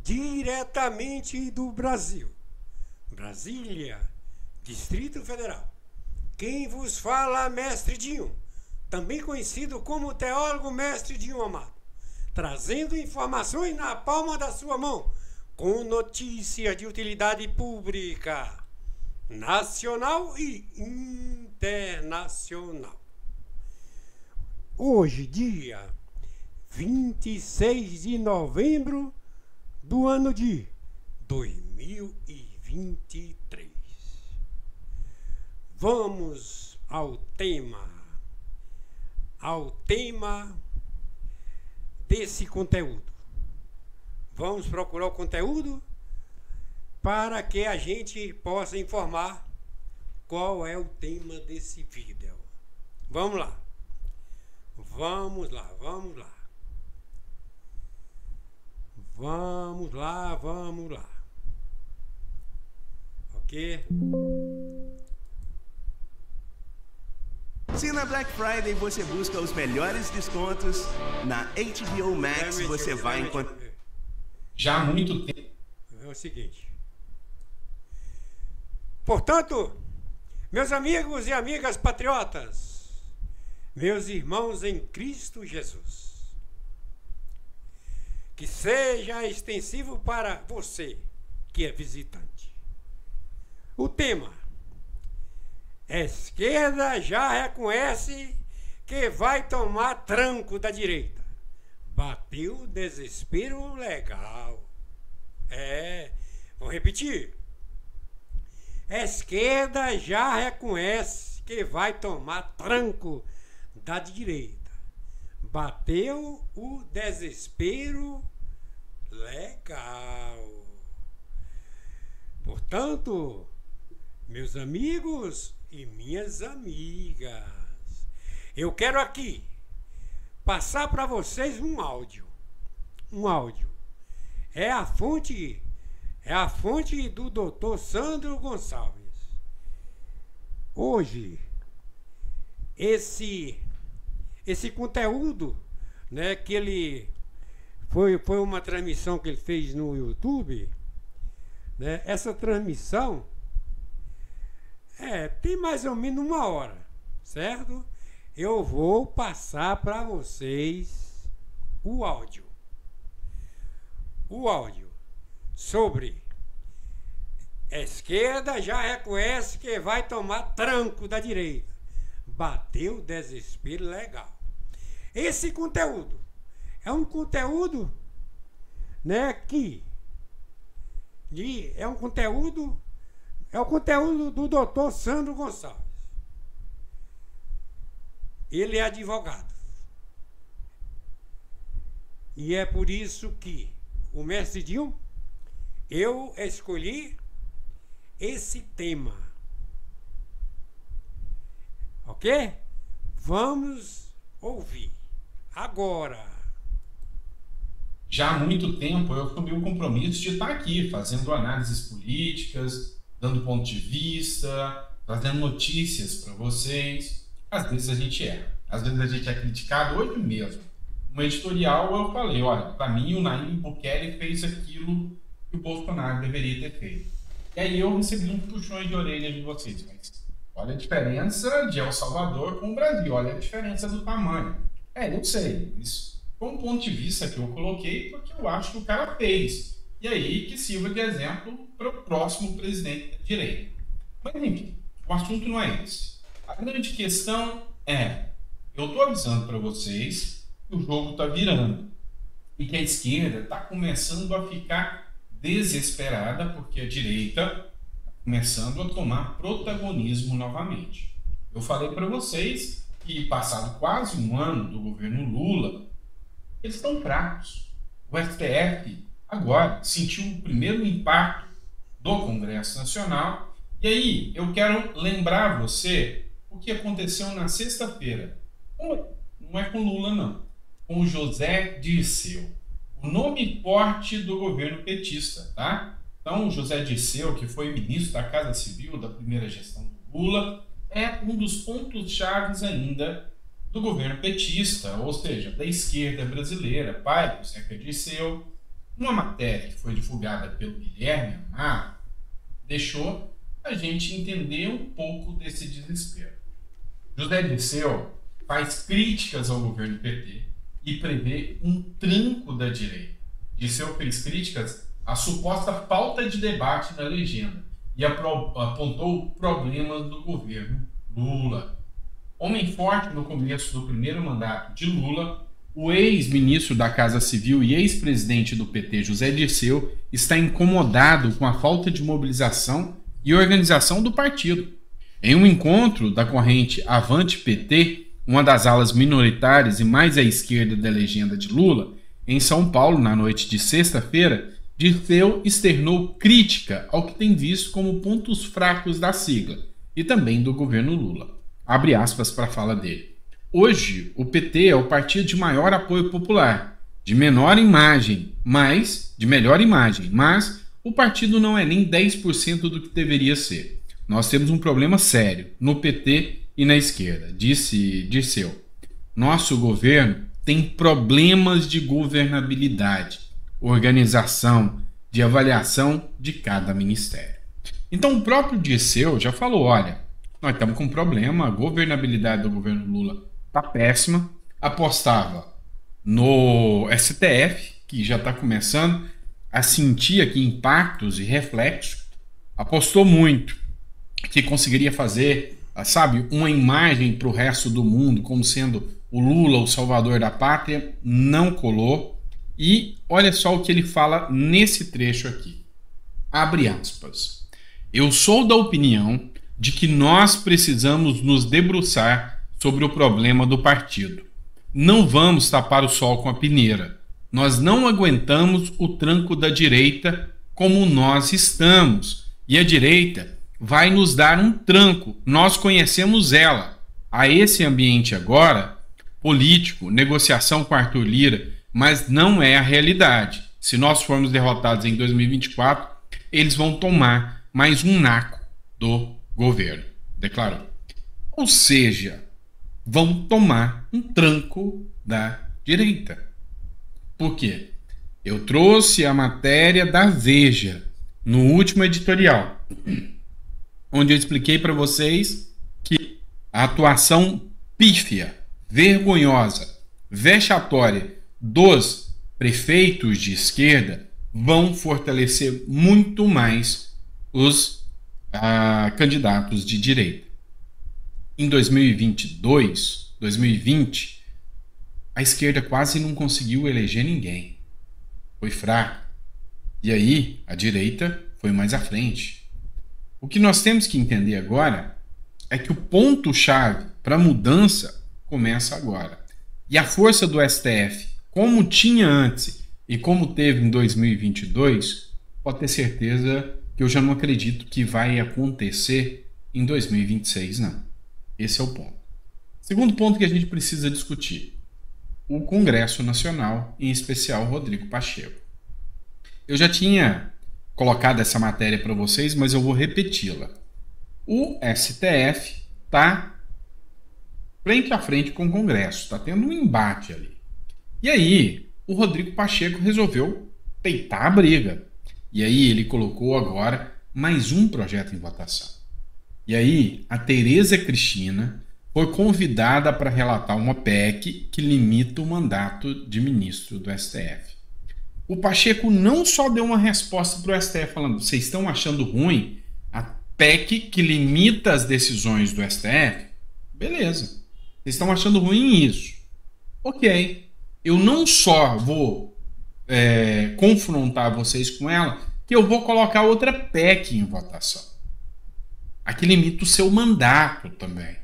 diretamente do Brasil, Brasília, Distrito Federal. Quem vos fala, Mestre Dinho, também conhecido como teólogo Mestre Dinho Amado, trazendo informações na palma da sua mão, com notícias de utilidade pública, nacional e internacional. Hoje, dia 26 de novembro do ano de 2023. Vamos ao tema desse conteúdo. Vamos procurar o conteúdo para que a gente possa informar qual é o tema desse vídeo. Vamos lá. Vamos lá. Ok? Se na Black Friday você busca os melhores descontos, na HBO Max você vai encontrar... Já há muito tempo. É o seguinte. Portanto, meus amigos e amigas patriotas, meus irmãos em Cristo Jesus, que seja extensivo para você que é visitante. O tema: esquerda já reconhece que vai tomar tranco da direita. Bateu desespero legal. Vou repetir. Esquerda já reconhece que vai tomar tranco da direita. Bateu o desespero legal. Portanto, meus amigos e minhas amigas, eu quero aqui passar para vocês um áudio. É a fonte do Dr. Sandro Gonçalves. Hoje, esse conteúdo, né, que ele foi uma transmissão que ele fez no YouTube, né? Essa transmissão tem mais ou menos 1 hora, certo? Eu vou passar para vocês o áudio sobre esquerda já reconhece que vai tomar tranco da direita. Bateu desespero legal. Esse conteúdo é um conteúdo, né, é o conteúdo do Dr. Sandro Gonçalves. Ele é advogado. E é por isso que o Mestre Dinho, eu escolhi esse tema. Ok? Vamos ouvir agora. Já há muito tempo eu assumi o compromisso de estar aqui fazendo análises políticas, dando ponto de vista, trazendo notícias para vocês. Às vezes a gente erra, às vezes a gente é criticado. Hoje mesmo, no editorial eu falei, olha, para mim o Nayib Bukele fez aquilo que o Bolsonaro deveria ter feito. E aí eu recebi uns puxões de orelha de vocês, mas olha a diferença de El Salvador com o Brasil, olha a diferença do tamanho. Eu sei, isso foi um ponto de vista que eu coloquei porque eu acho que o cara fez. E aí que sirva de exemplo para o próximo presidente da direita. Mas enfim, o assunto não é esse. A grande questão é, eu estou avisando para vocês que o jogo está virando e que a esquerda está começando a ficar desesperada porque a direita está começando a tomar protagonismo novamente. Eu falei para vocês que, passado quase 1 ano do governo Lula, eles estão fracos. O STF agora sentiu o primeiro impacto do Congresso Nacional. E aí, eu quero lembrar você o que aconteceu na sexta-feira. Não é com Lula, não. Com o José Dirceu. O nome forte do governo petista, tá? Então, o José Dirceu, que foi ministro da Casa Civil da primeira gestão do Lula, é um dos pontos chaves ainda do governo petista, ou seja, da esquerda brasileira, pai do José Dirceu. Uma matéria que foi divulgada pelo Guilherme Amaro deixou a gente entender um pouco desse desespero. José Dirceu faz críticas ao governo PT e prevê um tranco da direita. Dirceu fez críticas à suposta falta de debate na legenda e apontou problemas do governo Lula. Homem forte no começo do primeiro mandato de Lula, o ex-ministro da Casa Civil e ex-presidente do PT, José Dirceu, está incomodado com a falta de mobilização e organização do partido. Em um encontro da corrente Avante PT, uma das alas minoritárias e mais à esquerda da legenda de Lula, em São Paulo, na noite de sexta-feira, Dirceu externou crítica ao que tem visto como pontos fracos da sigla e também do governo Lula. Abre aspas para a fala dele. Hoje, o PT é o partido de maior apoio popular, de melhor imagem, mas o partido não é nem 10% do que deveria ser. Nós temos um problema sério no PT e na esquerda, disse Dirceu. Nosso governo tem problemas de governabilidade, organização, de avaliação de cada ministério. Então o próprio Dirceu já falou, olha, nós estamos com um problema, a governabilidade do governo Lula está péssima, apostava no STF, que já está começando a sentir aqui impactos e reflexos, apostou muito que conseguiria fazer, sabe, uma imagem para o resto do mundo como sendo o Lula o salvador da pátria, não colou. E olha só o que ele fala nesse trecho aqui. Abre aspas. Eu sou da opinião de que nós precisamos nos debruçar sobre o problema do partido. Não vamos tapar o sol com a peneira. Nós não aguentamos o tranco da direita como nós estamos. E a direita vai nos dar um tranco. Nós conhecemos ela. A esse ambiente agora, político, negociação com Arthur Lira, mas não é a realidade. Se nós formos derrotados em 2024, eles vão tomar mais um naco do governo, declarou. Ou seja, vão tomar um tranco da direita. Por quê? Eu trouxe a matéria da Veja no último editorial, onde eu expliquei para vocês que a atuação pífia, vergonhosa, vexatória dos prefeitos de esquerda vão fortalecer muito mais os candidatos de direita. Em 2020, a esquerda quase não conseguiu eleger ninguém. Foi fraca. E aí, a direita foi mais à frente. O que nós temos que entender agora é que o ponto-chave para a mudança começa agora. E a força do STF, como tinha antes e como teve em 2022, pode ter certeza que eu já não acredito que vai acontecer em 2026, não. Esse é o ponto. Segundo ponto que a gente precisa discutir. O Congresso Nacional, em especial Rodrigo Pacheco. Eu já tinha colocado essa matéria para vocês, mas eu vou repeti-la. O STF está frente a frente com o Congresso, está tendo um embate ali. E aí, o Rodrigo Pacheco resolveu peitar a briga. E aí ele colocou agora mais um projeto em votação. E aí, a Tereza Cristina foi convidada para relatar uma PEC que limita o mandato de ministro do STF. O Pacheco não só deu uma resposta para o STF falando, vocês estão achando ruim a PEC que limita as decisões do STF? Beleza. Vocês estão achando ruim isso? Ok. Eu não só vou confrontar vocês com ela, que eu vou colocar outra PEC em votação. A que limita o seu mandato também.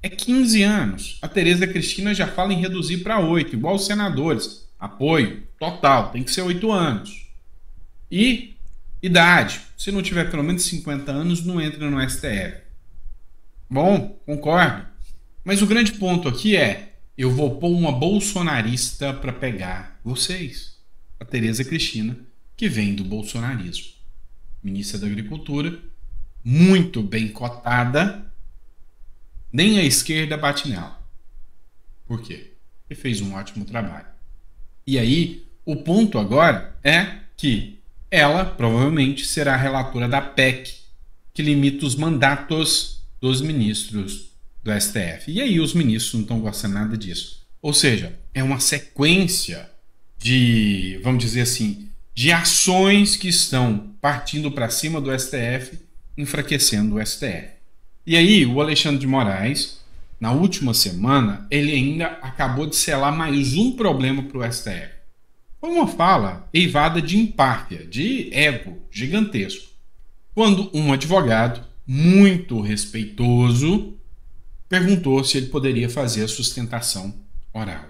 É 15 anos. A Tereza Cristina já fala em reduzir para 8, igual os senadores. Apoio total, tem que ser 8 anos. E idade. Se não tiver pelo menos 50 anos, não entra no STF. Bom, concordo. Mas o grande ponto aqui é, eu vou pôr uma bolsonarista para pegar vocês. A Tereza Cristina, que vem do bolsonarismo. Ministra da Agricultura, muito bem cotada, nem a esquerda bate nela. Por quê? Ele fez um ótimo trabalho. E aí, O ponto agora é que ela provavelmente será a relatora da PEC, que limita os mandatos dos ministros do STF. E aí os ministros não estão gostando nada disso. Ou seja, é uma sequência de, vamos dizer assim, de ações que estão partindo para cima do STF, enfraquecendo o STF. E aí o Alexandre de Moraes, na última semana, ele ainda acabou de selar mais um problema para o STF. Foi uma fala eivada de empáfia, de ego gigantesco, quando um advogado muito respeitoso perguntou se ele poderia fazer a sustentação oral.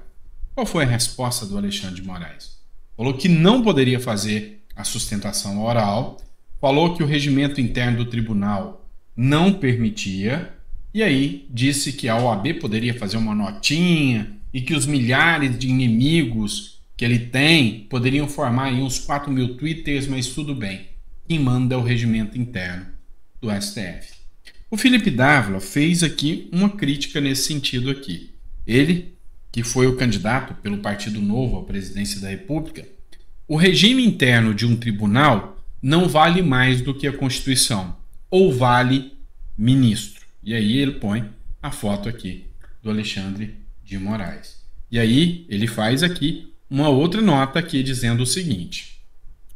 Qual foi a resposta do Alexandre de Moraes? Falou que não poderia fazer a sustentação oral, falou que o regimento interno do tribunal não permitia, e aí disse que a OAB poderia fazer uma notinha e que os milhares de inimigos que ele tem poderiam formar aí uns 4.000 twitters, mas tudo bem. Quem manda é o regimento interno do STF. O Felipe Dávila fez aqui uma crítica nesse sentido aqui. Ele, que foi o candidato pelo Partido Novo à presidência da República, o regime interno de um tribunal não vale mais do que a Constituição, ou vale ministro. E aí ele põe a foto aqui do Alexandre de Moraes. E aí ele faz aqui uma outra nota aqui dizendo o seguinte: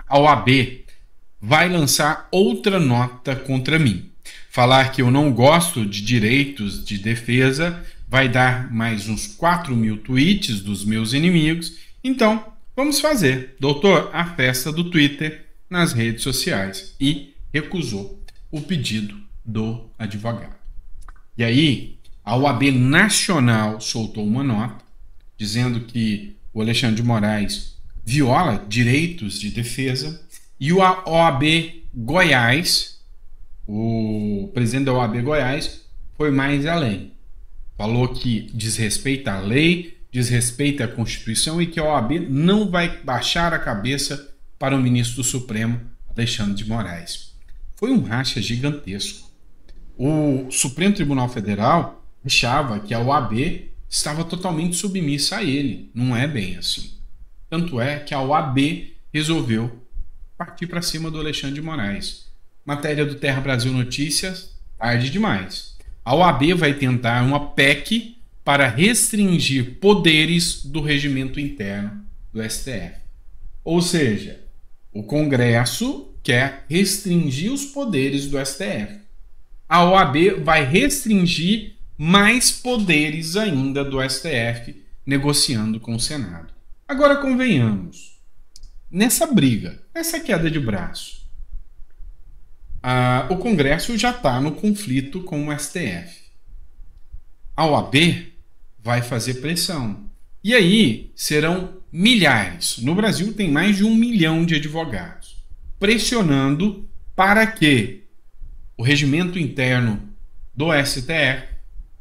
a OAB vai lançar outra nota contra mim. Falar que eu não gosto de direitos de defesa vai dar mais uns 4.000 tweets dos meus inimigos. Então, vamos fazer, doutor, a festa do Twitter nas redes sociais. E recusou o pedido do advogado. E aí, a OAB Nacional soltou uma nota dizendo que o Alexandre de Moraes viola direitos de defesa, e o OAB Goiás, o presidente da OAB Goiás, foi mais além. Falou que desrespeita a lei, desrespeita a Constituição e que a OAB não vai baixar a cabeça para o ministro do Supremo, Alexandre de Moraes. Foi um racha gigantesco. O Supremo Tribunal Federal achava que a OAB estava totalmente submissa a ele. Não é bem assim. Tanto é que a OAB resolveu partir para cima do Alexandre de Moraes. Matéria do Terra Brasil Notícias, tarde demais. A OAB vai tentar uma PEC para restringir poderes do regimento interno do STF. Ou seja, o Congresso quer restringir os poderes do STF. A OAB vai restringir mais poderes ainda do STF, negociando com o Senado. Agora convenhamos, nessa briga, nessa queda de braço, o Congresso já está no conflito com o STF. A OAB vai fazer pressão. E aí serão milhares. No Brasil tem mais de 1 milhão de advogados pressionando para que o regimento interno do STF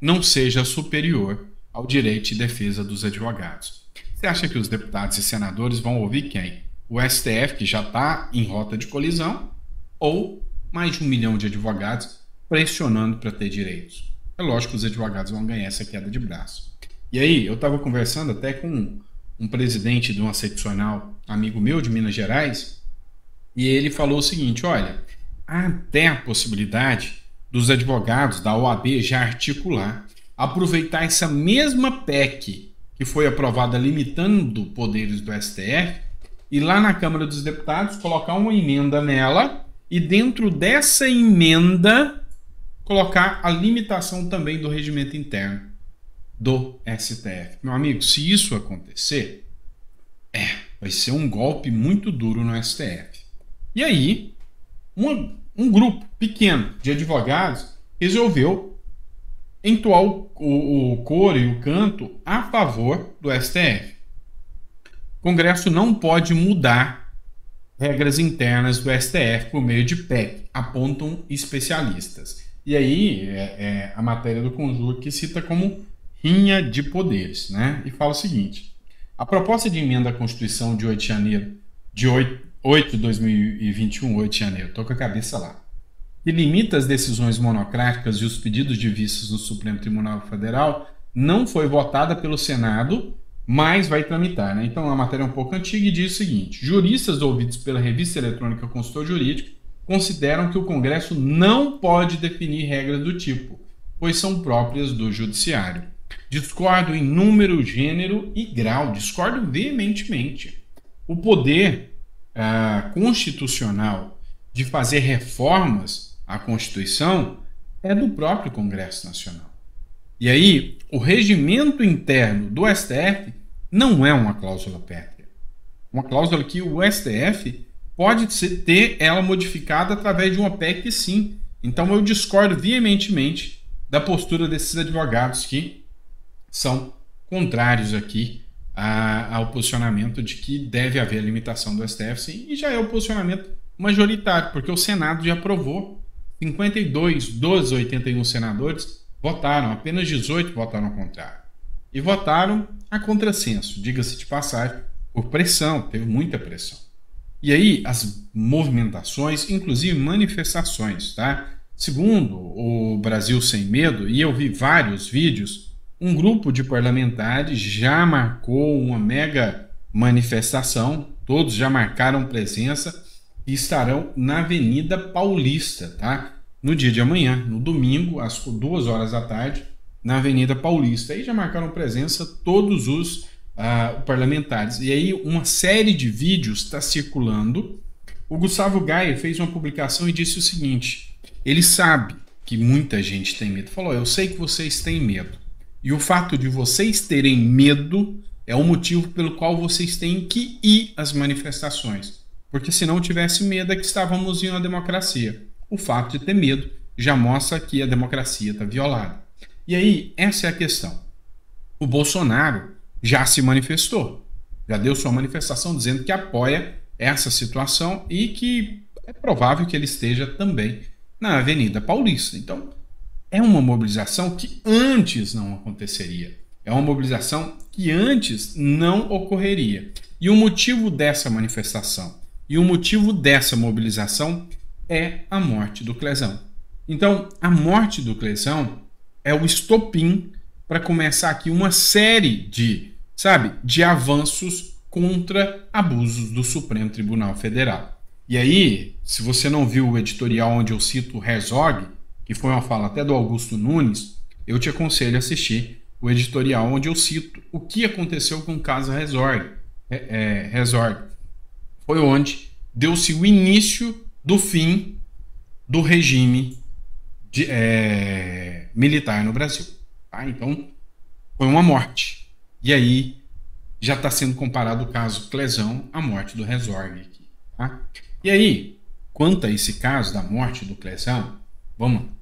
não seja superior ao direito de defesa dos advogados. Você acha que os deputados e senadores vão ouvir quem? O STF, que já está em rota de colisão, ou mais de 1 milhão de advogados pressionando para ter direitos? É lógico que os advogados vão ganhar essa queda de braço. E aí, eu estava conversando até com um presidente de uma seccional, amigo meu de Minas Gerais, e ele falou o seguinte: olha, há até a possibilidade dos advogados da OAB já articular, aproveitar essa mesma PEC que foi aprovada limitando poderes do STF, e lá na Câmara dos Deputados colocar uma emenda nela e dentro dessa emenda colocar a limitação também do regimento interno do STF. Meu amigo, se isso acontecer, vai ser um golpe muito duro no STF. E aí, um grupo pequeno de advogados resolveu entoar o coro e o canto a favor do STF. O Congresso não pode mudar regras internas do STF por meio de PEC, apontam especialistas. E aí, a matéria do Conjur que cita como rinha de poderes, né? E fala o seguinte: a proposta de emenda à Constituição de 8 de janeiro, de 8 de 2021, 8 de janeiro, estou com a cabeça lá, que limita as decisões monocráticas e os pedidos de vistas no Supremo Tribunal Federal, não foi votada pelo Senado mas vai tramitar, né? Então a matéria é um pouco antiga e diz o seguinte: juristas ouvidos pela revista eletrônica Consultor Jurídico consideram que o Congresso não pode definir regras do tipo, pois são próprias do Judiciário. Discordo em número, gênero e grau, discordo veementemente. O poder constitucional de fazer reformas à Constituição é do próprio Congresso Nacional. E aí, o regimento interno do STF não é uma cláusula pétrea. Uma cláusula que o STF pode ter ela modificada através de uma PEC, sim. Então eu discordo veementemente da postura desses advogados que são contrários aqui ao posicionamento de que deve haver limitação do STF, sim, e já é o posicionamento majoritário, porque o Senado já aprovou. 52 dos 81 senadores votaram, apenas 18 votaram ao contrário. E votaram a contrassenso, diga-se de passagem, por pressão, teve muita pressão. E aí as movimentações, inclusive manifestações, tá? Segundo o Brasil Sem Medo, e eu vi vários vídeos, um grupo de parlamentares já marcou uma mega manifestação, todos já marcaram presença e estarão na Avenida Paulista, tá? No dia de amanhã, no domingo, às 2 horas da tarde, na Avenida Paulista. Aí já marcaram presença todos os parlamentares. E aí uma série de vídeos está circulando. O Gustavo Gaia fez uma publicação e disse o seguinte: ele sabe que muita gente tem medo. Falou, eu sei que vocês têm medo. E o fato de vocês terem medo é o motivo pelo qual vocês têm que ir às manifestações. Porque se não tivesse medo é que estávamos em uma democracia. O fato de ter medo já mostra que a democracia está violada. E aí, essa é a questão. O Bolsonaro já se manifestou, já deu sua manifestação dizendo que apoia essa situação e que é provável que ele esteja também na Avenida Paulista. Então, é uma mobilização que antes não aconteceria. É uma mobilização que antes não ocorreria. E o motivo dessa manifestação e o motivo dessa mobilização é a morte do Clezão. Então, a morte do Clezão é o estopim para começar aqui uma série de avanços contra abusos do Supremo Tribunal Federal. E aí, se você não viu o editorial onde eu cito o Herzog, que foi uma fala até do Augusto Nunes, eu te aconselho a assistir o editorial onde eu cito o que aconteceu com o caso Herzog. Foi onde deu-se o início do fim do regime militar no Brasil. Tá? Então, foi uma morte. E aí, já está sendo comparado o caso Clezão à morte do Herzog. Aqui, tá? E aí, quanto a esse caso da morte do Clezão,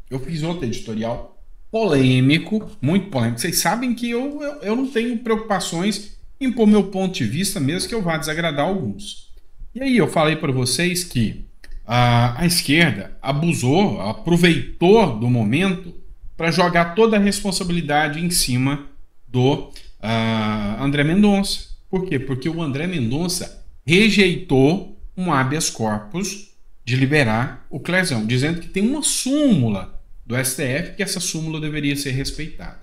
eu fiz outro editorial polêmico, muito polêmico. Vocês sabem que eu não tenho preocupações em pôr meu ponto de vista, mesmo que eu vá desagradar alguns. E aí eu falei para vocês que a esquerda abusou, aproveitou do momento para jogar toda a responsabilidade em cima do André Mendonça. Por quê? Porque o André Mendonça rejeitou um habeas corpus de liberar o Clezão, dizendo que tem uma súmula do STF que essa súmula deveria ser respeitada.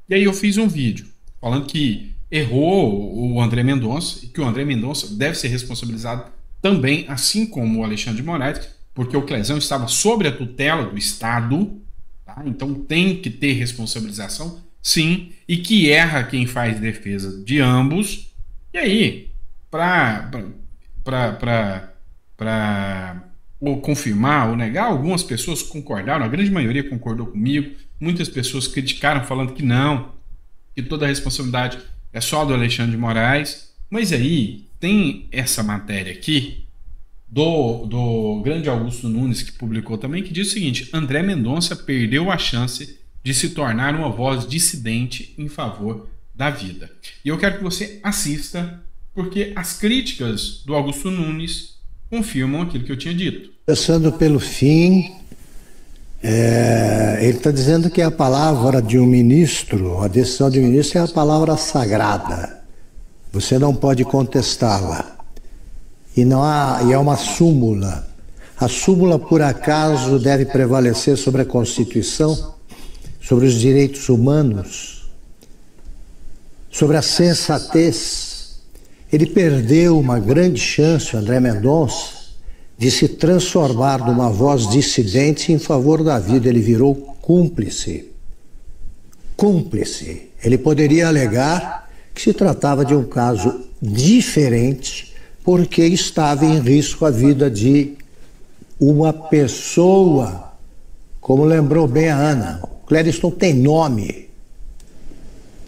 E aí eu fiz um vídeo falando que errou o André Mendonça e que o André Mendonça deve ser responsabilizado também, assim como o Alexandre de Moraes, porque o Clezão estava sob a tutela do Estado, tá? Então tem que ter responsabilização, sim, e que erra quem faz defesa de ambos. E aí, para confirmar ou negar, algumas pessoas concordaram, a grande maioria concordou comigo, muitas pessoas criticaram falando que não, que toda a responsabilidade é só do Alexandre de Moraes. Mas aí tem essa matéria aqui do grande Augusto Nunes, que publicou também, que diz o seguinte: André Mendonça perdeu a chance de se tornar uma voz dissidente em favor da vida. E eu quero que você assista, porque as críticas do Augusto Nunes confirmam aquilo que eu tinha dito. Começando pelo fim, ele está dizendo que a palavra de um ministro, a decisão de um ministro é a palavra sagrada. Você não pode contestá-la. E é uma súmula. A súmula, por acaso, deve prevalecer sobre a Constituição, sobre os direitos humanos. sobre a sensatez. Ele perdeu uma grande chance, o André Mendonça, de se transformar numa voz dissidente em favor da vida. Ele virou cúmplice. Cúmplice. Ele poderia alegar que se tratava de um caso diferente, porque estava em risco a vida de uma pessoa, como lembrou bem a Ana. O Clériston tem nome.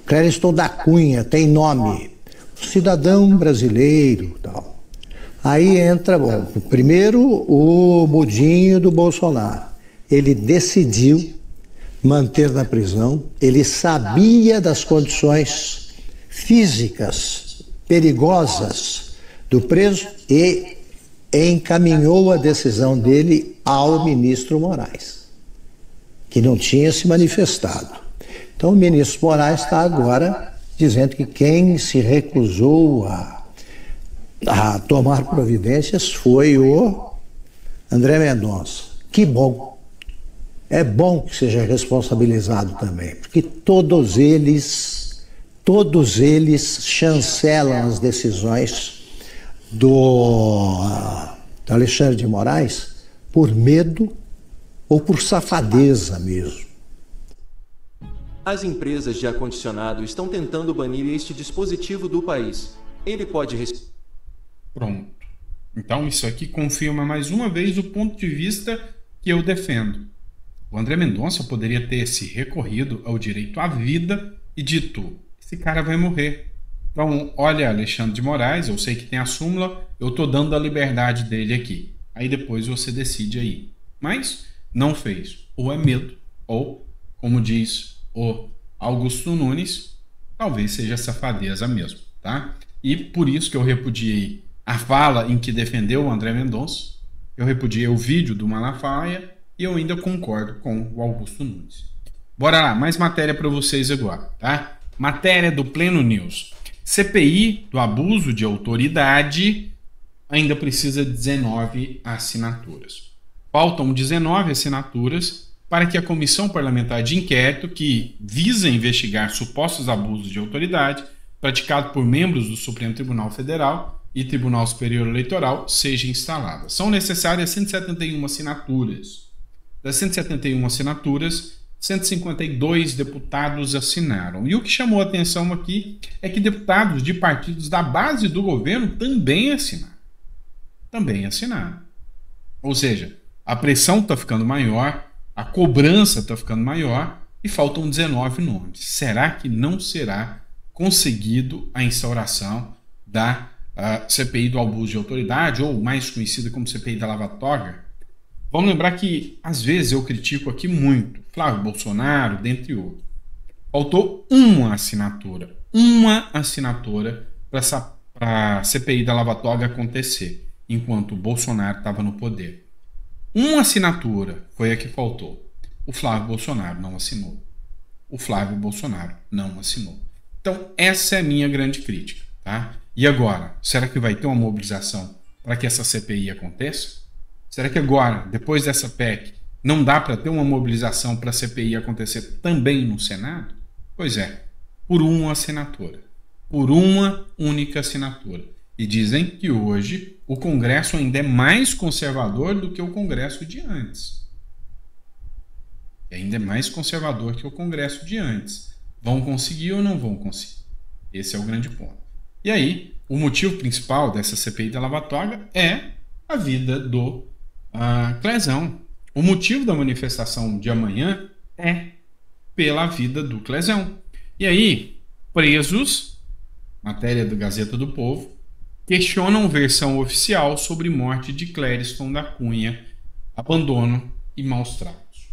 Clériston da Cunha tem nome. Cidadão brasileiro, tal. Aí entra, bom, primeiro o mudinho do Bolsonaro. Ele decidiu manter na prisão, ele sabia das condições físicas perigosas do preso e encaminhou a decisão dele ao ministro Moraes, que não tinha se manifestado. Então o ministro Moraes está agora dizendo que quem se recusou a tomar providências foi o André Mendonça. Que bom. É bom que seja responsabilizado também, porque todos eles chancelam as decisões do Alexandre de Moraes por medo ou por safadeza mesmo. As empresas de ar-condicionado estão tentando banir este dispositivo do país. Ele pode... Pronto. Então isso aqui confirma mais uma vez o ponto de vista que eu defendo. O André Mendonça poderia ter se recorrido ao direito à vida e dito: esse cara vai morrer. Então, olha, Alexandre de Moraes, eu sei que tem a súmula, eu estou dando a liberdade dele aqui. Aí depois você decide aí. Mas não fez. Ou é medo, ou, como diz o Augusto Nunes, talvez seja safadeza mesmo, tá? E por isso que eu repudiei a fala em que defendeu o André Mendonça, eu repudiei o vídeo do Malafaia e eu ainda concordo com o Augusto Nunes. Bora lá, mais matéria para vocês agora, tá? Matéria do Pleno News. CPI do abuso de autoridade ainda precisa de 19 assinaturas. Faltam 19 assinaturas para que a Comissão Parlamentar de Inquérito, que visa investigar supostos abusos de autoridade praticados por membros do Supremo Tribunal Federal e Tribunal Superior Eleitoral, seja instalada. São necessárias 171 assinaturas. Das 171 assinaturas, 152 deputados assinaram. E o que chamou a atenção aqui é que deputados de partidos da base do governo também assinaram. Também assinaram. Ou seja, a pressão está ficando maior, a cobrança está ficando maior e faltam 19 nomes. Será que não será conseguido a instauração da CPI do abuso de autoridade, ou mais conhecida como CPI da Lava Toga? Vamos lembrar que, às vezes, eu critico aqui muito Flávio Bolsonaro, dentre outros. Faltou uma assinatura para a CPI da Lava Toga acontecer, enquanto o Bolsonaro estava no poder. Uma assinatura foi a que faltou. O Flávio Bolsonaro não assinou. Então, essa é a minha grande crítica, tá? E agora, será que vai ter uma mobilização para que essa CPI aconteça? Será que agora, depois dessa PEC, não dá para ter uma mobilização para a CPI acontecer também no Senado? Pois é, por uma assinatura. Por uma única assinatura. E dizem que hoje o Congresso ainda é mais conservador do que o Congresso de antes. Vão conseguir ou não vão conseguir? Esse é o grande ponto. E aí, o motivo principal dessa CPI da Lava Toga é a vida do Clezão. O motivo da manifestação de amanhã é pela vida do Clezão. E aí, presos, matéria do Gazeta do Povo, questionam versão oficial sobre morte de Clériston da Cunha, abandono e maus tratos.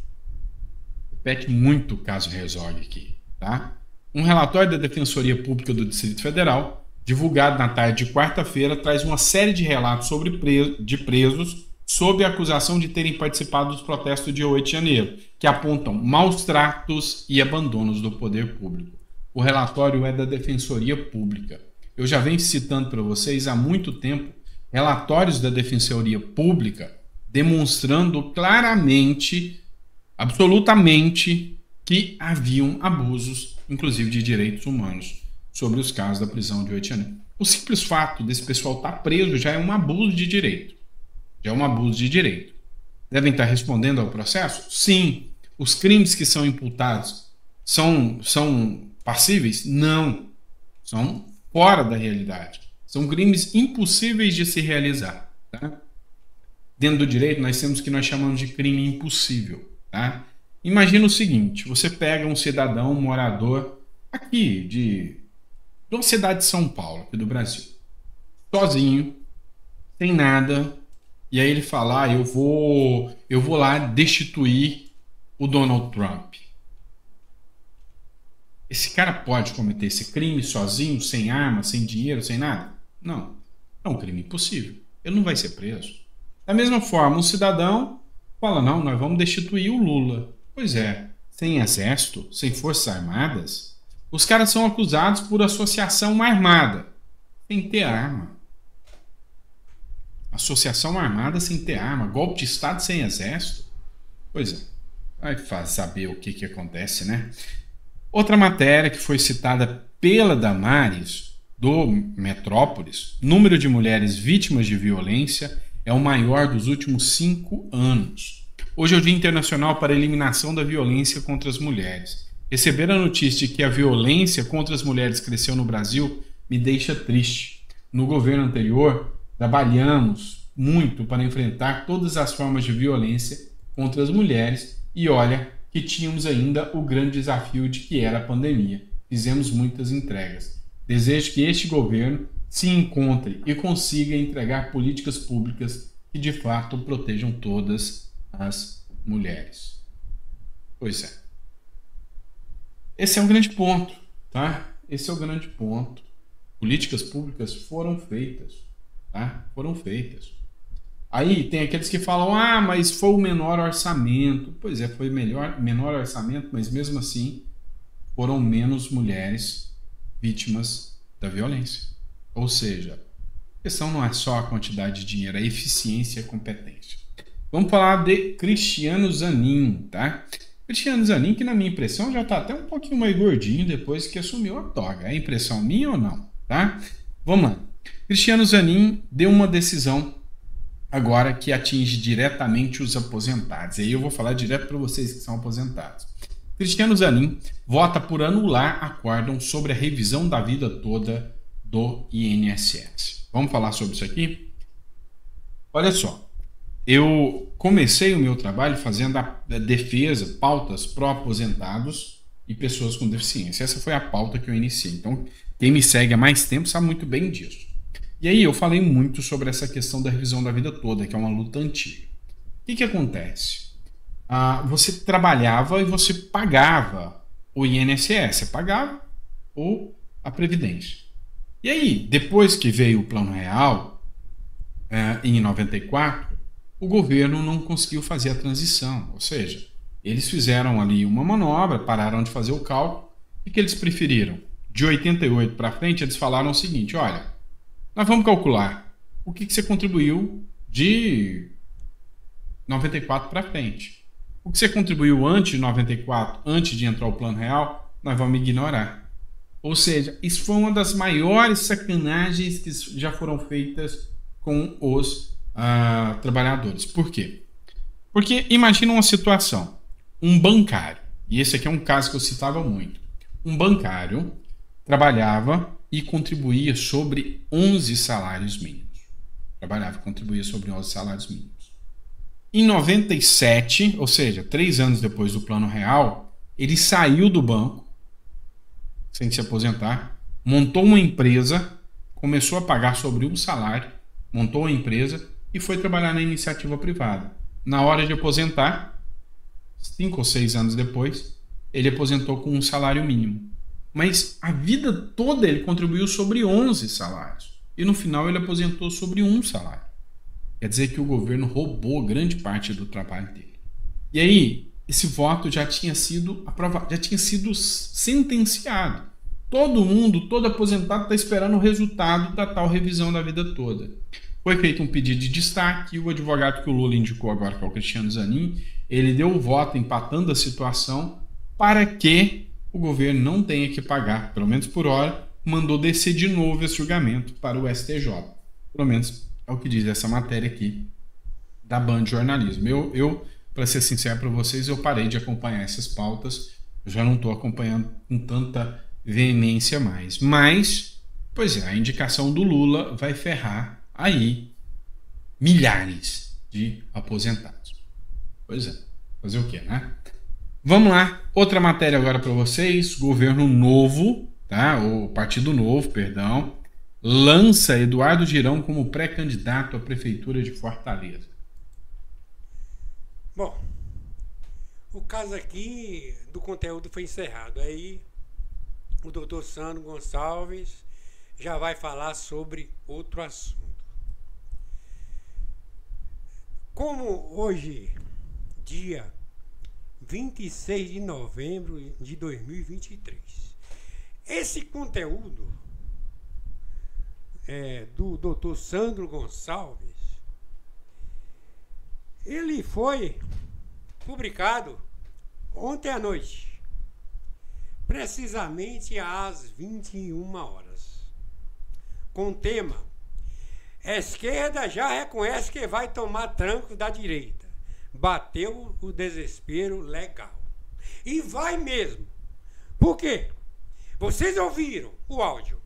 Repete muito o caso Herzog aqui, tá? Um relatório da Defensoria Pública do Distrito Federal, divulgado na tarde de quarta-feira, traz uma série de relatos sobre presos sob a acusação de terem participado dos protestos de 8 de janeiro, que apontam maus tratos e abandonos do poder público. O relatório é da Defensoria Pública. Eu já venho citando para vocês há muito tempo relatórios da Defensoria Pública demonstrando claramente, absolutamente, que haviam abusos, inclusive de direitos humanos, sobre os casos da prisão de 8 de janeiro. O simples fato desse pessoal estar preso já é um abuso de direito. Já é um abuso de direito. Devem estar respondendo ao processo? Sim. Os crimes que são imputados são passíveis? Não. São fora da realidade. São crimes impossíveis de se realizar. Tá? Dentro do direito, nós temos o que nós chamamos de crime impossível. Tá? Imagina o seguinte, você pega um cidadão, um morador aqui de uma cidade de São Paulo, aqui do Brasil, sozinho, sem nada, e aí ele fala, eu vou lá destituir o Donald Trump. Esse cara pode cometer esse crime sozinho, sem arma, sem dinheiro, sem nada? Não. É um crime impossível. Ele não vai ser preso. Da mesma forma, um cidadão fala, não, nós vamos destituir o Lula. Pois é, sem exército, sem forças armadas, os caras são acusados por associação armada, sem ter arma. Associação armada sem ter arma, golpe de Estado sem exército. Pois é, vai saber o que acontece, né? Outra matéria que foi citada pela Damares, do Metrópolis, número de mulheres vítimas de violência é o maior dos últimos 5 anos. Hoje é o Dia Internacional para a Eliminação da Violência contra as Mulheres. Receber a notícia de que a violência contra as mulheres cresceu no Brasil me deixa triste. No governo anterior, trabalhamos muito para enfrentar todas as formas de violência contra as mulheres e olha que tínhamos ainda o grande desafio de que era a pandemia. Fizemos muitas entregas. Desejo que este governo se encontre e consiga entregar políticas públicas que de fato protejam todas as mulheres. Pois é. Esse é um grande ponto, tá? Esse é o grande ponto. Políticas públicas foram feitas, tá? Foram feitas. Aí tem aqueles que falam, mas foi o menor orçamento. Pois é, foi menor orçamento, mas mesmo assim foram menos mulheres vítimas da violência. Ou seja, a questão não é só a quantidade de dinheiro, é a eficiência e a competência. Vamos falar de Cristiano Zanin, tá? Cristiano Zanin, que na minha impressão já está até um pouquinho mais gordinho depois que assumiu a toga. É impressão minha ou não? Tá? Vamos lá. Cristiano Zanin deu uma decisão agora que atinge diretamente os aposentados. E aí eu vou falar direto para vocês que são aposentados. Cristiano Zanin vota por anular acórdão sobre a revisão da vida toda do INSS. Vamos falar sobre isso aqui? Olha só. Eu comecei o meu trabalho fazendo a defesa, pautas pró-aposentados e pessoas com deficiência. Essa foi a pauta que eu iniciei. Então, quem me segue há mais tempo sabe muito bem disso. E aí eu falei muito sobre essa questão da revisão da vida toda, que é uma luta antiga. O que acontece? Você trabalhava e você pagava o INSS, você pagava ou a Previdência. E aí, depois que veio o Plano Real, em 94, o governo não conseguiu fazer a transição. Ou seja, eles fizeram ali uma manobra, pararam de fazer o cálculo, e que eles preferiram? De 88 para frente, eles falaram o seguinte, olha, nós vamos calcular o que você contribuiu de 94 para frente. O que você contribuiu antes de 94, antes de entrar o Plano Real, nós vamos ignorar. Ou seja, isso foi uma das maiores sacanagens que já foram feitas com os trabalhadores. Por quê? Porque imagina uma situação, um bancário, e esse aqui é um caso que eu citava muito, um bancário trabalhava e contribuía sobre 11 salários mínimos. Trabalhava e contribuía sobre 11 salários mínimos. Em 97, ou seja, 3 anos depois do Plano Real, ele saiu do banco, sem se aposentar, montou uma empresa, começou a pagar sobre um salário, montou uma empresa e foi trabalhar na iniciativa privada. Na hora de aposentar, 5 ou 6 anos depois, ele aposentou com um salário mínimo. Mas a vida toda ele contribuiu sobre 11 salários. E no final ele aposentou sobre um salário. Quer dizer que o governo roubou grande parte do trabalho dele. E aí, esse voto já tinha sido aprovado, já tinha sido sentenciado. Todo mundo, todo aposentado está esperando o resultado da tal revisão da vida toda. Foi feito um pedido de destaque e o advogado que o Lula indicou agora, que é o Cristiano Zanin, ele deu o voto empatando a situação para que o governo não tenha que pagar, pelo menos por hora, mandou descer de novo esse julgamento para o STJ. Pelo menos é o que diz essa matéria aqui da Band Jornalismo. Eu para ser sincero para vocês, eu parei de acompanhar essas pautas, eu já não estou acompanhando com tanta veemência mais. Mas, pois é, a indicação do Lula vai ferrar aí milhares de aposentados. Pois é, fazer o quê, né? Vamos lá, outra matéria agora para vocês. Governo Novo, tá? O Partido Novo, perdão, lança Eduardo Girão como pré-candidato à Prefeitura de Fortaleza. Bom, o caso aqui do conteúdo foi encerrado. Aí o doutor Sandro Gonçalves já vai falar sobre outro assunto. Como hoje, dia 26 de novembro de 2023, esse conteúdo do doutor Sandro Gonçalves, ele foi publicado ontem à noite, precisamente às 21 horas, com o tema: a esquerda já reconhece que vai tomar tranco da direita. Bateu o desespero legal. E vai mesmo. Por quê? Vocês ouviram o áudio.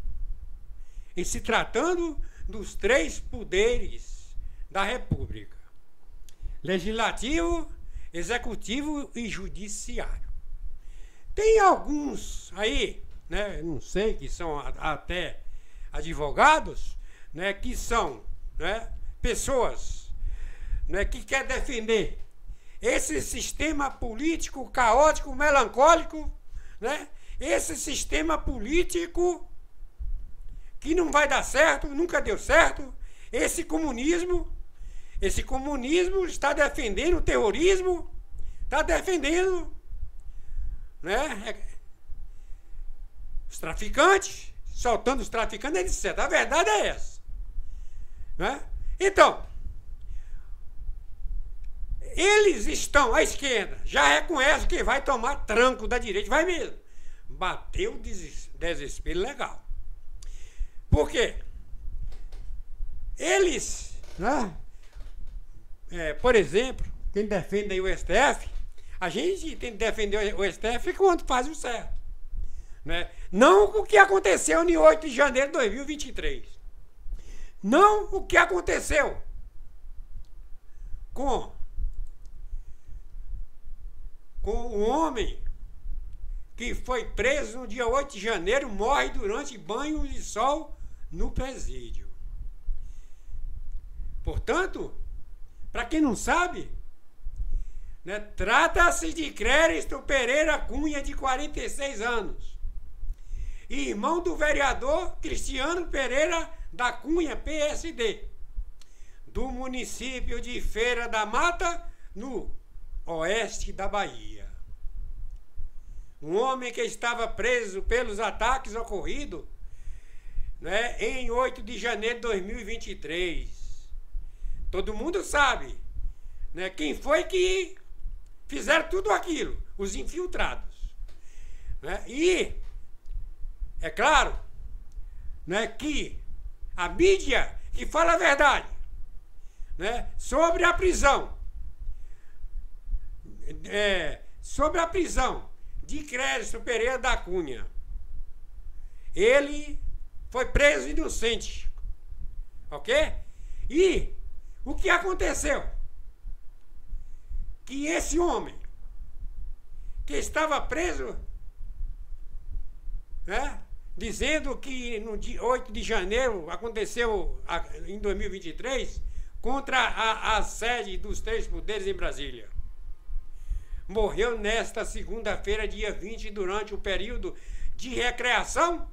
E se tratando dos 3 poderes da República: Legislativo, Executivo e Judiciário. Tem alguns aí, né, não sei, que são até advogados, né, que são, né, pessoas, né, que querem defender esse sistema político caótico, melancólico, né, esse sistema político que não vai dar certo, nunca deu certo, esse comunismo está defendendo o terrorismo, está defendendo, né, os traficantes, soltando os traficantes, etc. A verdade é essa, né? Então, eles estão, a esquerda, já reconhece que vai tomar tranco da direita, vai mesmo. Bateu desespero legal. Por quê? Eles, né? Por exemplo, quem defende aí o STF, a gente tem que defender o STF quando faz o certo, né? Não o que aconteceu em 8 de janeiro de 2023. Não o que aconteceu com o homem que foi preso no dia 8 de janeiro, morre durante banho de sol no presídio. Portanto, para quem não sabe, né, trata-se de Crériston Pereira Cunha, de 46 anos, irmão do vereador Cristiano Pereira da Cunha, PSD, do município de Feira da Mata, no oeste da Bahia. Um homem que estava preso pelos ataques ocorridos, né, em 8 de janeiro de 2023. Todo mundo sabe, né, quem foi que fizeram tudo aquilo, os infiltrados, né? E é claro, né, que a mídia que fala a verdade, né, sobre a prisão, de Crériston Pereira da Cunha. Ele foi preso inocente, ok? E o que aconteceu? Que esse homem que estava preso, né, dizendo que no dia 8 de janeiro aconteceu em 2023 contra a sede dos 3 poderes em Brasília. Morreu nesta segunda-feira, dia 20, durante o período de recreação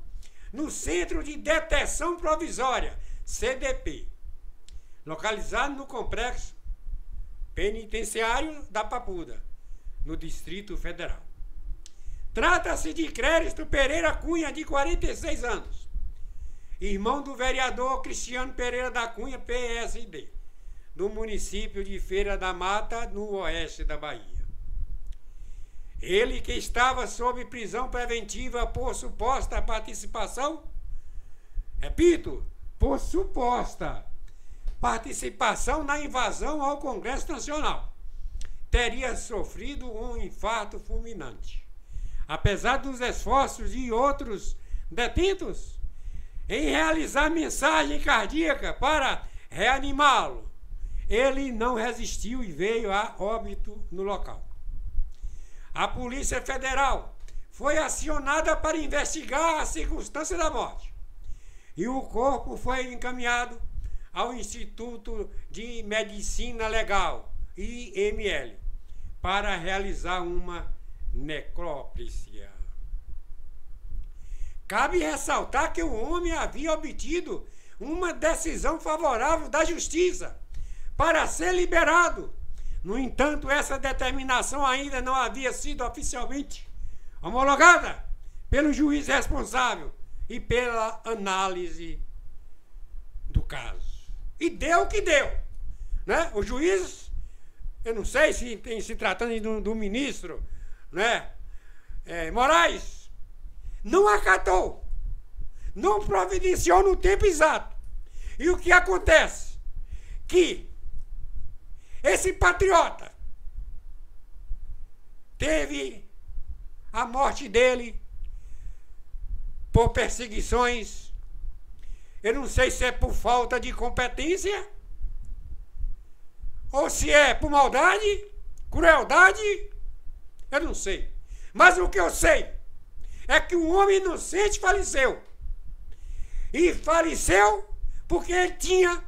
no Centro de Detenção Provisória, CDP, localizado no Complexo Penitenciário da Papuda, no Distrito Federal. Trata-se de Crériston Pereira Cunha, de 46 anos, irmão do vereador Cristiano Pereira da Cunha, PSD, do município de Feira da Mata, no oeste da Bahia. Ele, que estava sob prisão preventiva por suposta participação repito, por suposta participação na invasão ao Congresso Nacional, teria sofrido um infarto fulminante. Apesar dos esforços de outros detentos em realizar mensagem cardíaca para reanimá-lo, ele não resistiu e veio a óbito no local. A Polícia Federal foi acionada para investigar a circunstância da morte e o corpo foi encaminhado ao Instituto de Medicina Legal, IML, para realizar uma necrópsia. Cabe ressaltar que o homem havia obtido uma decisão favorável da Justiça para ser liberado. No entanto, essa determinação ainda não havia sido oficialmente homologada pelo juiz responsável e pela análise do caso. E deu o que deu, né? O juiz, eu não sei se tem se tratando do ministro, né, Moraes, não acatou, não providenciou no tempo exato. E o que acontece? Que esse patriota teve a morte dele por perseguições. Eu não sei se é por falta de competência ou se é por maldade, crueldade, eu não sei. Mas o que eu sei é que um homem inocente faleceu. E faleceu porque ele tinha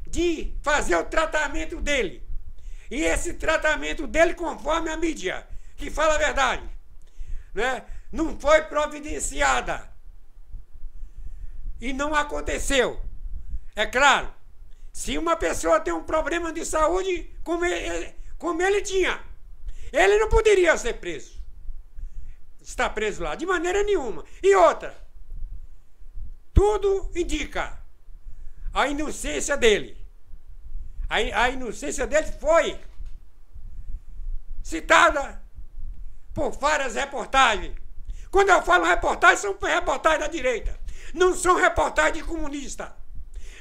de fazer o tratamento dele. E esse tratamento dele, conforme a mídia, que fala a verdade, né, não foi providenciada. E não aconteceu. É claro, se uma pessoa tem um problema de saúde, como ele tinha, ele não poderia ser preso. Está preso lá, de maneira nenhuma. E outra, tudo indica a inocência dele. A inocência dele foi citada por várias reportagens. Quando eu falo reportagens, são reportagens da direita. Não são reportagens de comunista.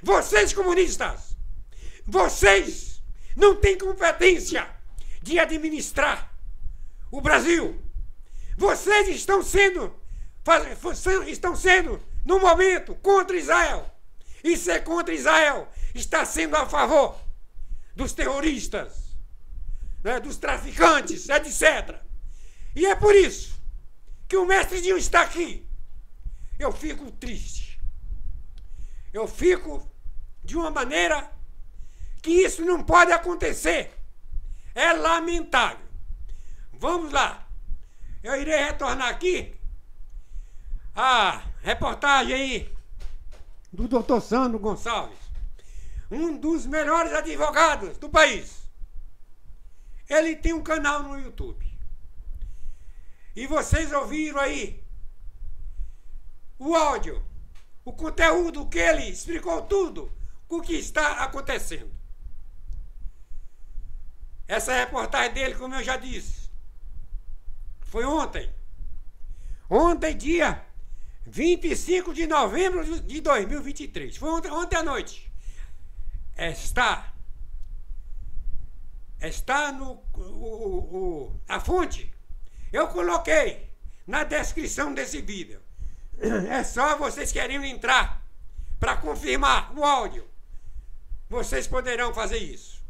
Vocês, comunistas, vocês não têm competência de administrar o Brasil. Vocês estão sendo, no momento, contra Israel. E ser contra Israel está sendo a favor dos terroristas, né, dos traficantes, etc. E é por isso que o mestre Dinho está aqui. Eu fico triste. Eu fico de uma maneira que isso não pode acontecer. É lamentável. Vamos lá. Eu irei retornar aqui a reportagem aí do Dr. Sandro Gonçalves, um dos melhores advogados do país. Ele tem um canal no YouTube. E vocês ouviram aí o áudio, o conteúdo que ele explicou tudo o que está acontecendo. Essa reportagem dele, como eu já disse, foi ontem. Ontem, dia 25 de novembro de 2023. Foi ontem à noite. Está no a fonte. Eu coloquei na descrição desse vídeo. É só vocês querendo entrar para confirmar o áudio. Vocês poderão fazer isso.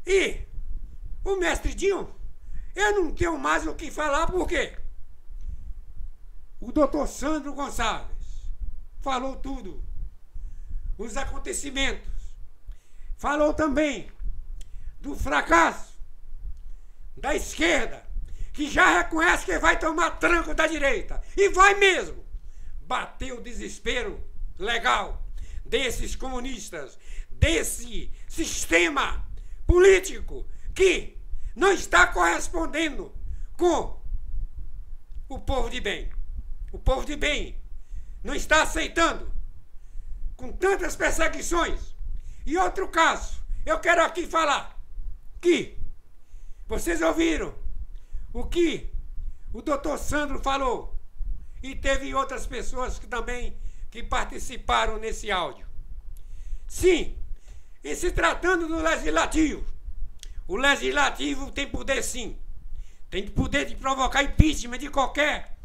E o mestre Dinho, eu não tenho mais o que falar, por quê? O doutor Sandro Gonçalves falou tudo. Os acontecimentos. Falou também do fracasso da esquerda, que já reconhece que vai tomar tranco da direita. E vai mesmo. Bateu o desespero legal desses comunistas, desse sistema político que não está correspondendo com o povo de bem. O povo de bem não está aceitando com tantas perseguições. E outro caso, eu quero aqui falar que vocês ouviram o que o doutor Sandro falou, e teve outras pessoas que também que participaram nesse áudio. Sim, em se tratando do Legislativo, o Legislativo tem poder sim. Tem poder de provocar impeachment de qualquer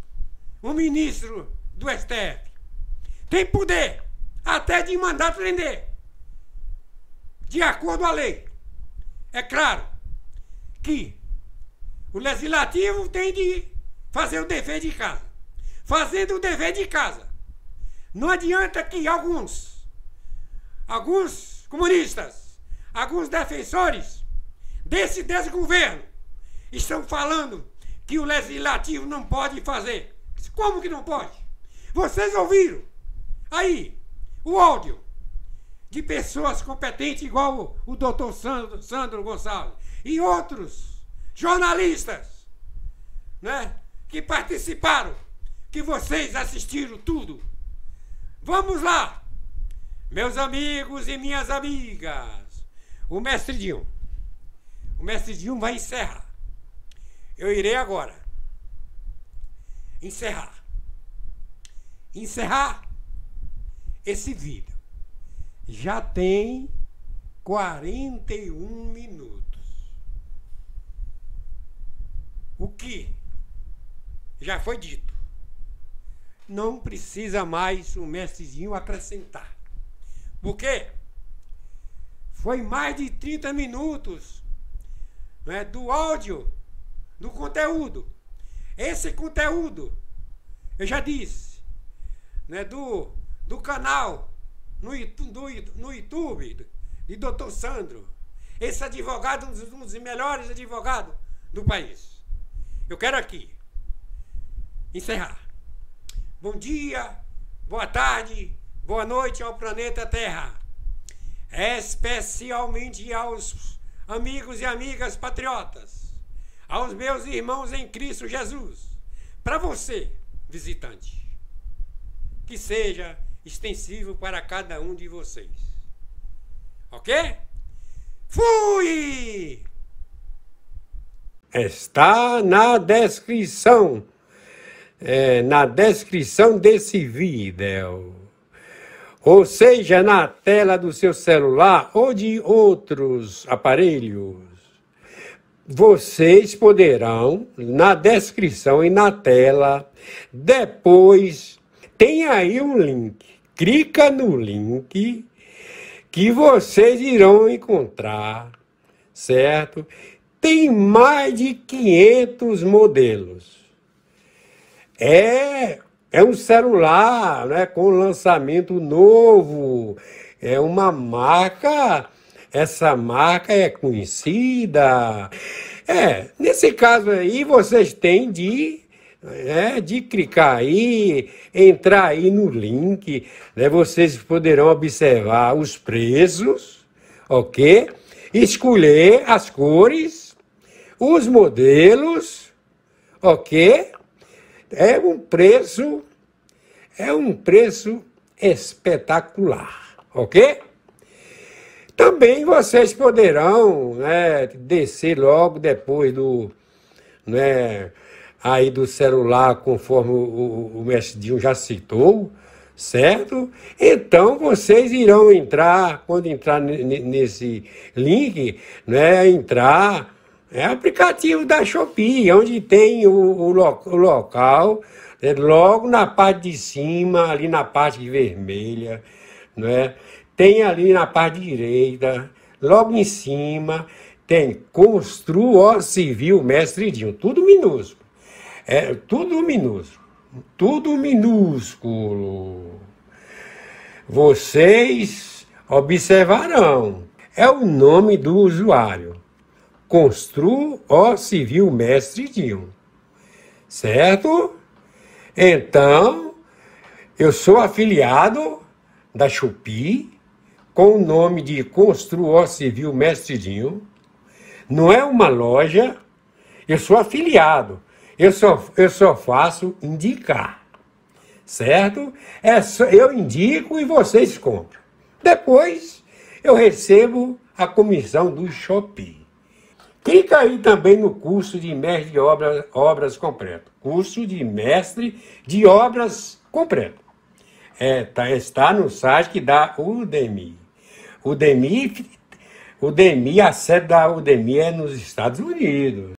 um ministro do STF. Tem poder até de mandar prender, de acordo com a lei. É claro que o Legislativo tem de fazer o dever de casa. Fazendo o dever de casa, não adianta que alguns comunistas, alguns defensores desse desgoverno estão falando que o Legislativo não pode fazer. Como que não pode? Vocês ouviram aí o áudio de pessoas competentes igual o doutor Sandro Gonçalves e outros jornalistas, né, que participaram, que vocês assistiram tudo. Vamos lá, meus amigos e minhas amigas. O mestre Dinho vai encerrar. Eu irei agora encerrar esse vídeo. Já tem 41 minutos. O que já foi dito. Não precisa mais o mestrezinho acrescentar. Por quê? Foi mais de 30 minutos, né, do áudio, do conteúdo. Esse conteúdo, eu já disse, né, do canal no YouTube de Dr. Sandro. Esse advogado, um dos melhores advogados do país. Eu quero aqui encerrar. Bom dia, boa tarde, boa noite ao planeta Terra. Especialmente aos amigos e amigas patriotas, aos meus irmãos em Cristo Jesus. Para você, visitante, que seja extensivo para cada um de vocês. Ok? Fui! Está na descrição. Na descrição desse vídeo, ou seja, na tela do seu celular ou de outros aparelhos, vocês poderão, na descrição e na tela, depois tem aí um link. Clica no link que vocês irão encontrar, certo? Tem mais de 500 modelos. É um celular, né, com lançamento novo. É uma marca, essa marca é conhecida. Nesse caso aí, vocês têm de clicar aí, entrar aí no link, né, vocês poderão observar os preços, ok? Escolher as cores, os modelos, ok? É um preço espetacular, ok? Também vocês poderão, né, descer logo depois do, né, aí do celular, conforme o mestre Dinho já citou, certo? Então vocês irão entrar, quando entrar nesse link, né, entrar. É aplicativo da Shopee, onde tem o local, logo na parte de cima, ali na parte vermelha, né? Tem ali na parte direita, logo em cima, tem Constru Civil Mestre Dinho, tudo minúsculo. Tudo minúsculo. Tudo minúsculo. Vocês observarão, é o nome do usuário. Constru Civil Mestre Dinho, certo? Então, eu sou afiliado da Shopee, com o nome de Constru Civil Mestre Dinho. Não é uma loja, eu sou afiliado, eu só faço indicar, certo? Eu indico e vocês compram. Depois, eu recebo a comissão do Shopee. Clica aí também no curso de mestre de obras completo. Curso de mestre de obras completo. Está no site da Udemy. A sede da Udemy é nos Estados Unidos.